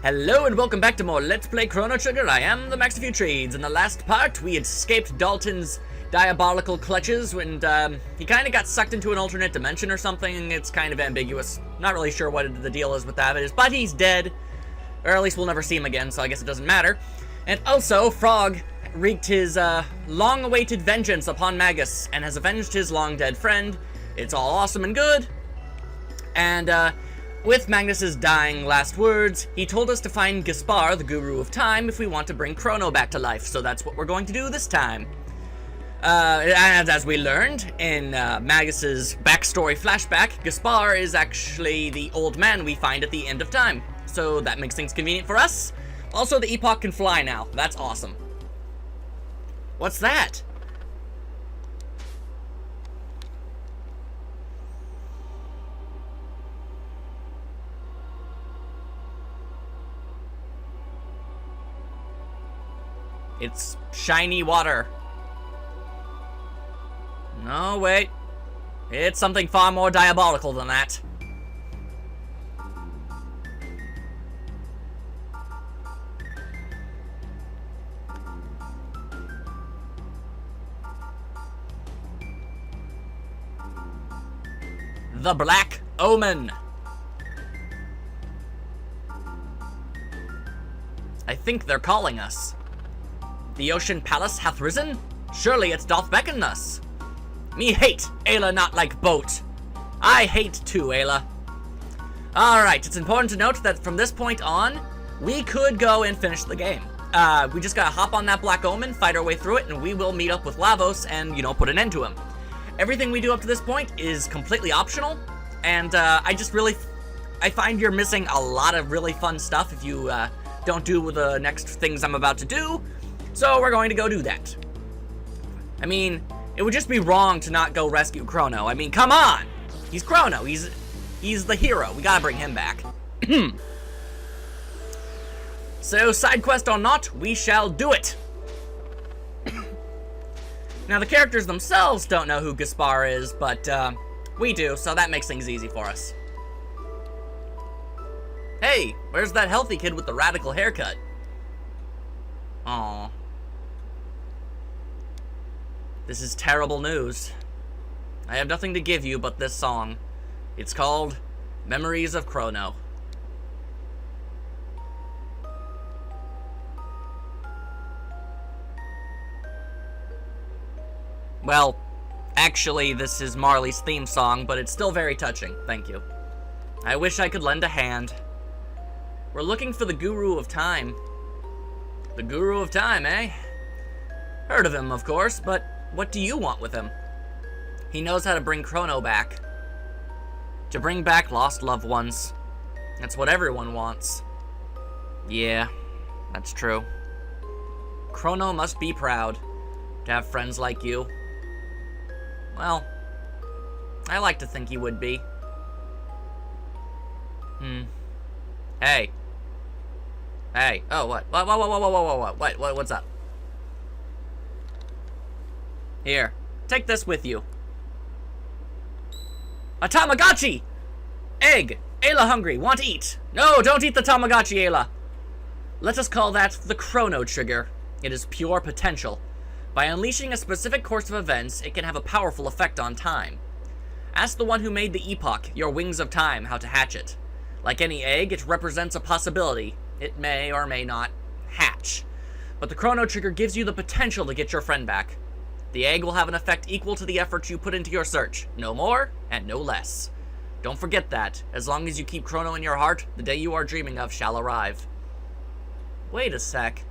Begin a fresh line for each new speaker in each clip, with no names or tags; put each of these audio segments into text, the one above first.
Hello and welcome back to more Let's Play Chrono Trigger. I am the Max of Trades. In the last part, we escaped Dalton's diabolical clutches and he kind of got sucked into an alternate dimension or something. It's kind of ambiguous. Not really sure what the deal is with that, but he's dead. Or at least we'll never see him again, so I guess it doesn't matter. And also, Frog wreaked his long-awaited vengeance upon Magus and has avenged his long-dead friend. It's all awesome and good. And with Magnus's dying last words, he told us to find Gaspar, the Guru of Time, if we want to bring Crono back to life, so that's what we're going to do this time. And as we learned in Magus's backstory flashback, Gaspar is actually the old man we find at the end of time, so that makes things convenient for us. Also, the Epoch can fly now. That's awesome. What's that? It's shiny water. No, wait. It's something far more diabolical than that. The Black Omen. I think they're calling us. The Ocean Palace hath risen? Surely it doth beckon us. Me hate Ayla not like boat. I hate too, Ayla. Alright, it's important to note that from this point on, we could go and finish the game. We just gotta hop on that Black Omen, fight our way through it, and we will meet up with Lavos and, you know, put an end to him. Everything we do up to this point is completely optional, and I find you're missing a lot of really fun stuff if you don't do the next things I'm about to do. So we're going to go do that. I mean, it would just be wrong to not go rescue Crono. I mean, come on! He's Crono. He's the hero. We gotta bring him back. So, side quest or not, we shall do it. Now, the characters themselves don't know who Gaspar is, but we do, so that makes things easy for us. Hey, where's that healthy kid with the radical haircut? Aww. This is terrible news. I have nothing to give you but this song. It's called Memories of Crono. Well, actually, this is Marley's theme song, but it's still very touching. Thank you. I wish I could lend a hand. We're looking for the Guru of Time. The Guru of Time, eh? Heard of him, of course, but what do you want with him? He knows how to bring Crono back. To bring back lost loved ones. That's what everyone wants. Yeah, that's true. Crono must be proud to have friends like you. Well, I like to think he would be. Hey. Hey. Oh, what? Whoa, what's up? Here, take this with you. A Tamagotchi! Egg! Ayla hungry, want to eat. No, don't eat the Tamagotchi, Ayla. Let us call that the Chrono Trigger. It is pure potential. By unleashing a specific course of events, it can have a powerful effect on time. Ask the one who made the Epoch, your Wings of Time, how to hatch it. Like any egg, it represents a possibility. It may or may not hatch. But the Chrono Trigger gives you the potential to get your friend back. The egg will have an effect equal to the effort you put into your search. No more, and no less. Don't forget that. As long as you keep Crono in your heart, the day you are dreaming of shall arrive. Wait a sec.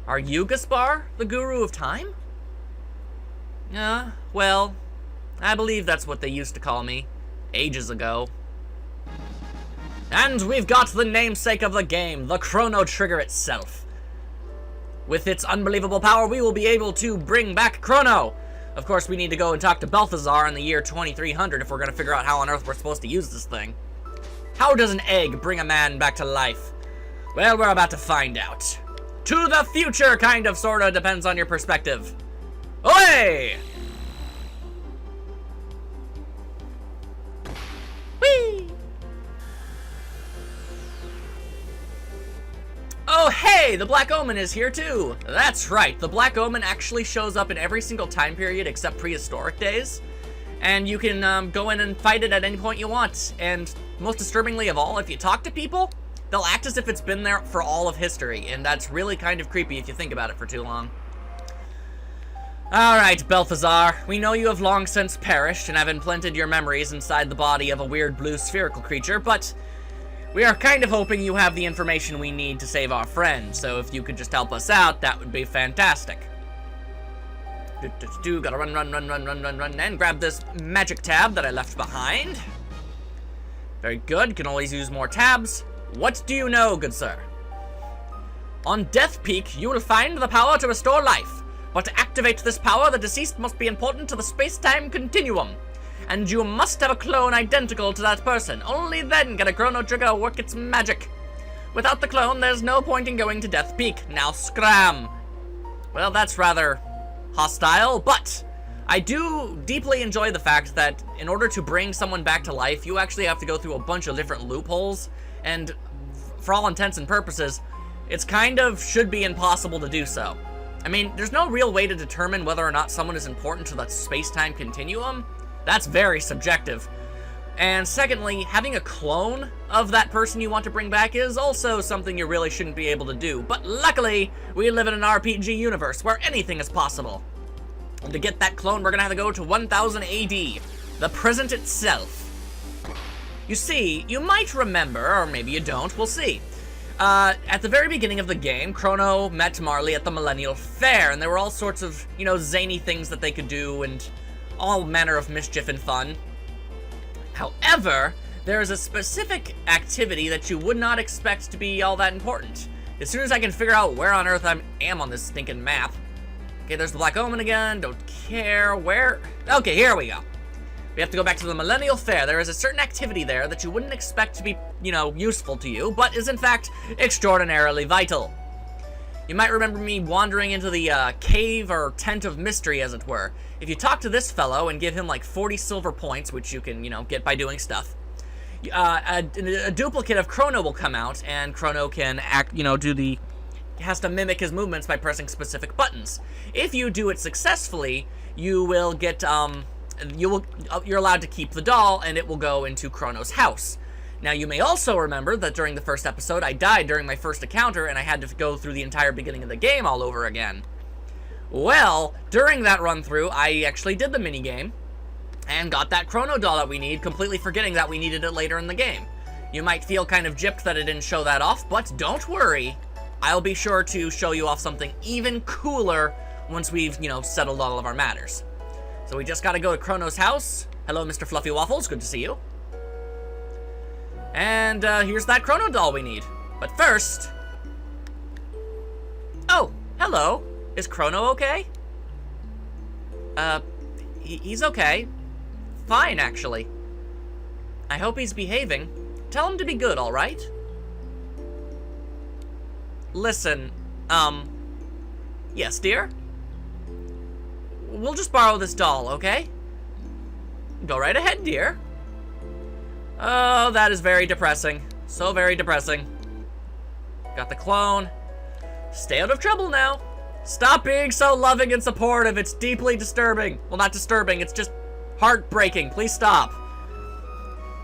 Are you Gaspar, the Guru of Time? Well, I believe that's what they used to call me. Ages ago. And we've got the namesake of the game, the Chrono Trigger itself. With its unbelievable power, we will be able to bring back Crono. Of course, we need to go and talk to Balthazar in the year 2300 if we're going to figure out how on earth we're supposed to use this thing. How does an egg bring a man back to life? Well, we're about to find out. To the future, kind of, sorta, depends on your perspective. Oi! hey, the Black Omen is here too. That's right, the Black Omen actually shows up in every single time period except prehistoric days. And you can go in and fight it at any point you want. And most disturbingly of all, if you talk to people, they'll act as if it's been there for all of history. And that's really kind of creepy if you think about it for too long. Alright, Balthazar, we know you have long since perished and have implanted your memories inside the body of a weird blue spherical creature, but we are kind of hoping you have the information we need to save our friend, so if you could just help us out, that would be fantastic. Gotta run, and grab this magic tab that I left behind. Very good, can always use more tabs. What do you know, good sir? On Death Peak, you will find the power to restore life. But to activate this power, the deceased must be important to the space-time continuum. And you must have a clone identical to that person. Only then can a Chrono Trigger work its magic. Without the clone, there's no point in going to Death Peak. Now scram! Well, that's rather hostile, but I do deeply enjoy the fact that in order to bring someone back to life, you actually have to go through a bunch of different loopholes, and for all intents and purposes, it's kind of should be impossible to do so. I mean, there's no real way to determine whether or not someone is important to the space-time continuum. That's very subjective. And secondly, having a clone of that person you want to bring back is also something you really shouldn't be able to do. But luckily, we live in an RPG universe where anything is possible. And to get that clone, we're gonna have to go to 1000 AD, the present itself. You see, you might remember, or maybe you don't, we'll see. At the very beginning of the game, Crono met Marley at the Millennial Fair, and there were all sorts of, you know, zany things that they could do, and all manner of mischief and fun. However, there is a specific activity that you would not expect to be all that important. As soon as I can figure out where on earth I am on this stinking map. Okay, there's the Black Omen again, don't care where. Okay, here we go. We have to go back to the Millennial Fair. There is a certain activity there that you wouldn't expect to be, you know, useful to you, but is in fact extraordinarily vital. You might remember me wandering into the cave or tent of mystery, as it were. If you talk to this fellow and give him like 40 silver points, which you can, you know, get by doing stuff, a duplicate of Crono will come out, and Crono can act, you know, has to mimic his movements by pressing specific buttons. If you do it successfully, you will get, you're allowed to keep the doll, and it will go into Crono's house. Now, you may also remember that during the first episode, I died during my first encounter, and I had to go through the entire beginning of the game all over again. Well, during that run-through, I actually did the minigame, and got that Crono doll that we need, completely forgetting that we needed it later in the game. You might feel kind of gypped that it didn't show that off, but don't worry. I'll be sure to show you off something even cooler once we've, you know, settled all of our matters. So we just gotta go to Crono's house. Hello, Mr. Fluffy Waffles, good to see you. And here's that Crono doll we need. But first... Oh, hello. Is Crono okay? He's okay. Fine, actually. I hope he's behaving. Tell him to be good, alright? Listen, yes, dear? We'll just borrow this doll, okay? Go right ahead, dear. Oh, that is very depressing. So very depressing. Got the clone. Stay out of trouble now. Stop being so loving and supportive. It's deeply disturbing. Well, not disturbing. It's just heartbreaking. Please stop.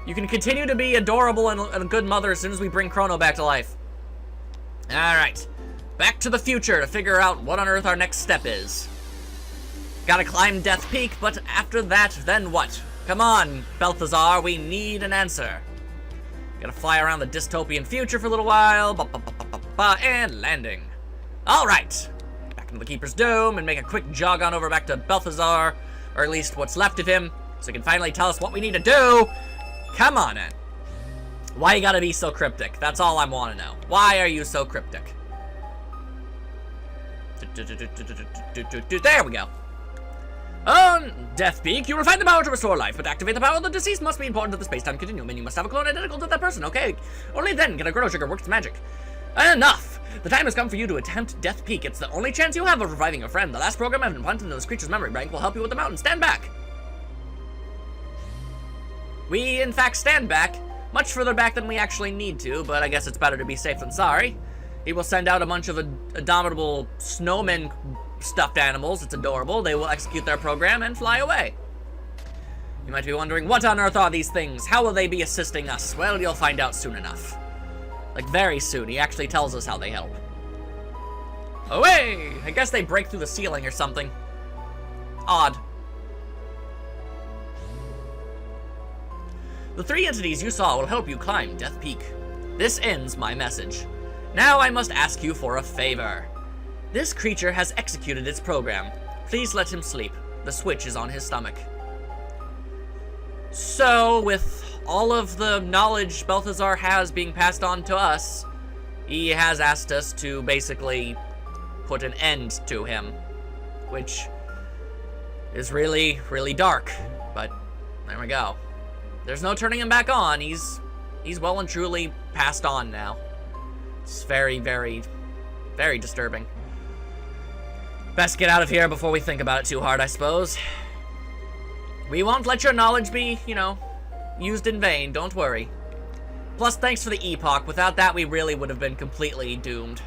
You can continue to be adorable and a good mother as soon as we bring Crono back to life. Alright. Back to the future to figure out what on earth our next step is. Gotta climb Death Peak, but after that, then what? Come on, Balthazar, we need an answer. Gotta fly around the dystopian future for a little while, and landing. Alright, back into the Keeper's Dome and make a quick jog on over back to Balthazar, or at least what's left of him, so he can finally tell us what we need to do. Come on in. Why you gotta be so cryptic? That's all I wanna know. Why are you so cryptic? There we go. On Death Peak, you will find the power to restore life, but to activate the power, the deceased must be important to the space-time continuum, and you must have a clone identical to that person, okay? Only then can a Chrono Trigger work its magic. Enough! The time has come for you to attempt Death Peak. It's the only chance you have of reviving your friend. The last program I've implanted into this creature's memory bank will help you with the mountain. Stand back! We, in fact, stand back. Much further back than we actually need to, but I guess it's better to be safe than sorry. He will send out a bunch of abominable snowmen stuffed animals. It's adorable. They will execute their program and fly away. You might be wondering, what on earth are these things? How will they be assisting us? Well, you'll find out soon enough. Like, very soon. He actually tells us how they help. Away! I guess they break through the ceiling or something. Odd. The 3 entities you saw will help you climb Death Peak. This ends my message. Now I must ask you for a favor. This creature has executed its program. Please let him sleep. The switch is on his stomach. So, with all of the knowledge Balthazar has being passed on to us, he has asked us to basically put an end to him, which is really, really dark, but there we go. There's no turning him back on. He's well and truly passed on now. It's very, very, very disturbing. Best get out of here before we think about it too hard, I suppose. We won't let your knowledge be, you know, used in vain, don't worry. Plus, thanks for the epoch. Without that, we really would have been completely doomed.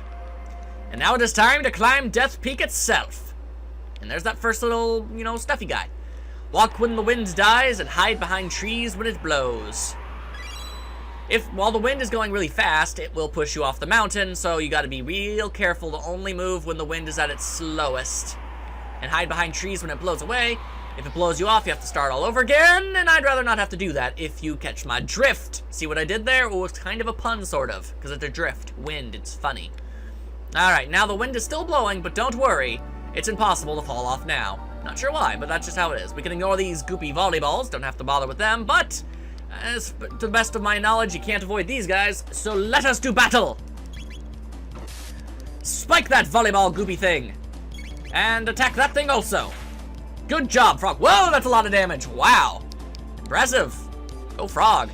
And now it is time to climb Death Peak itself. And there's that first little, you know, stuffy guy. Walk when the wind dies and hide behind trees when it blows. While the wind is going really fast, it will push you off the mountain, so you gotta be real careful to only move when the wind is at its slowest. And hide behind trees when it blows away. If it blows you off, you have to start all over again, and I'd rather not have to do that if you catch my drift. See what I did there? Oh, it's kind of a pun, sort of, because it's a drift. Wind, it's funny. Alright, now the wind is still blowing, but don't worry. It's impossible to fall off now. Not sure why, but that's just how it is. We can ignore these goopy volleyballs, don't have to bother with them, but to the best of my knowledge, you can't avoid these guys, so let us do battle! Spike that volleyball goopy thing! And attack that thing also! Good job, Frog! Whoa, that's a lot of damage! Wow! Impressive! Go, Frog!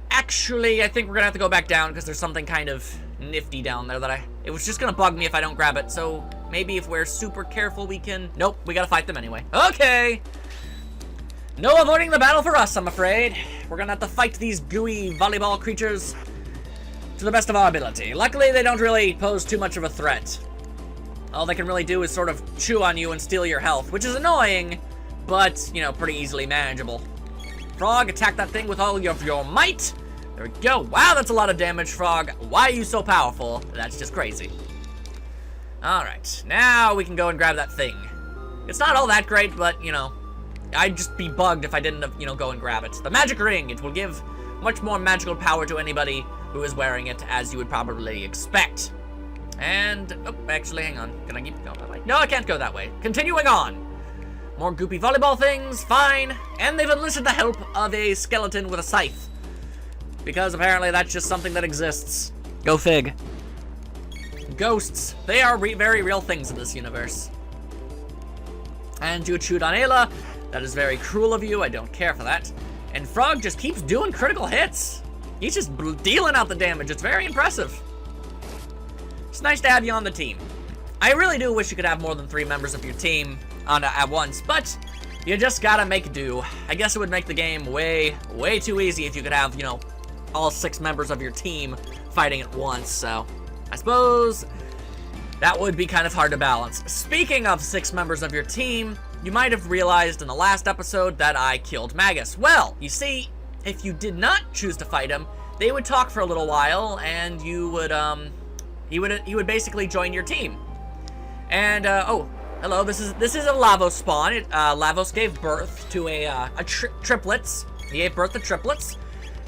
Actually, I think we're gonna have to go back down, because there's something kind of nifty down there that it was just gonna bug me if I don't grab it, so maybe if we're super careful we can... Nope, we gotta fight them anyway. Okay! No avoiding the battle for us, I'm afraid. We're gonna have to fight these gooey volleyball creatures to the best of our ability. Luckily, they don't really pose too much of a threat. All they can really do is sort of chew on you and steal your health, which is annoying, but, you know, pretty easily manageable. Frog, attack that thing with all of your might. There we go. Wow, that's a lot of damage, Frog. Why are you so powerful? That's just crazy. Alright, now we can go and grab that thing. It's not all that great, but, you know, I'd just be bugged if I didn't, you know, go and grab it. The magic ring, it will give much more magical power to anybody who is wearing it, as you would probably expect. And, oh, actually, hang on. Can I keep going that way? No, I can't go that way. Continuing on. More goopy volleyball things, fine. And they've enlisted the help of a skeleton with a scythe. Because apparently that's just something that exists. Go fig. Ghosts. They are very real things in this universe. And you chewed on Ayla. That is very cruel of you. I don't care for that. And Frog just keeps doing critical hits. He's just dealing out the damage. It's very impressive. It's nice to have you on the team. I really do wish you could have more than 3 members of your team at once, but you just gotta make do. I guess it would make the game way, way too easy if you could have, you know, all 6 members of your team fighting at once, so I suppose that would be kind of hard to balance. Speaking of 6 members of your team, you might have realized in the last episode that I killed Magus. Well, you see, if you did not choose to fight him, they would talk for a little while, and you would, he would basically join your team. And, oh, hello, this is a Lavos spawn. Lavos gave birth to triplets. He gave birth to triplets.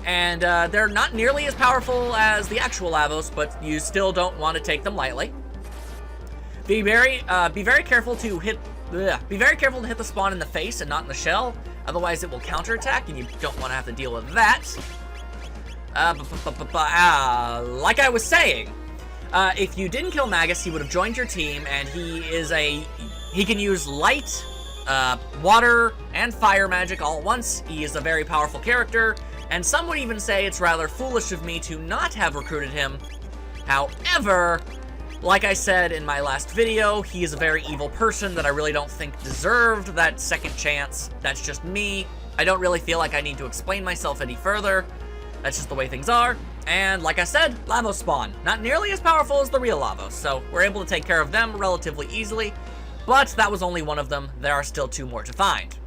And, they're not nearly as powerful as the actual Lavos, but you still don't want to take them lightly. Be very careful to hit the spawn in the face and not in the shell. Otherwise, it will counterattack, and you don't want to have to deal with that. Like I was saying, if you didn't kill Magus, he would have joined your team, and he can use light, water, and fire magic all at once. He is a very powerful character, and some would even say it's rather foolish of me to not have recruited him. However, like I said in my last video, he is a very evil person that I really don't think deserved that second chance. That's just me. I don't really feel like I need to explain myself any further. That's just the way things are. And like I said, Lavos spawn. Not nearly as powerful as the real Lavos, so we're able to take care of them relatively easily. But that was only one of them. There are still 2 more to find.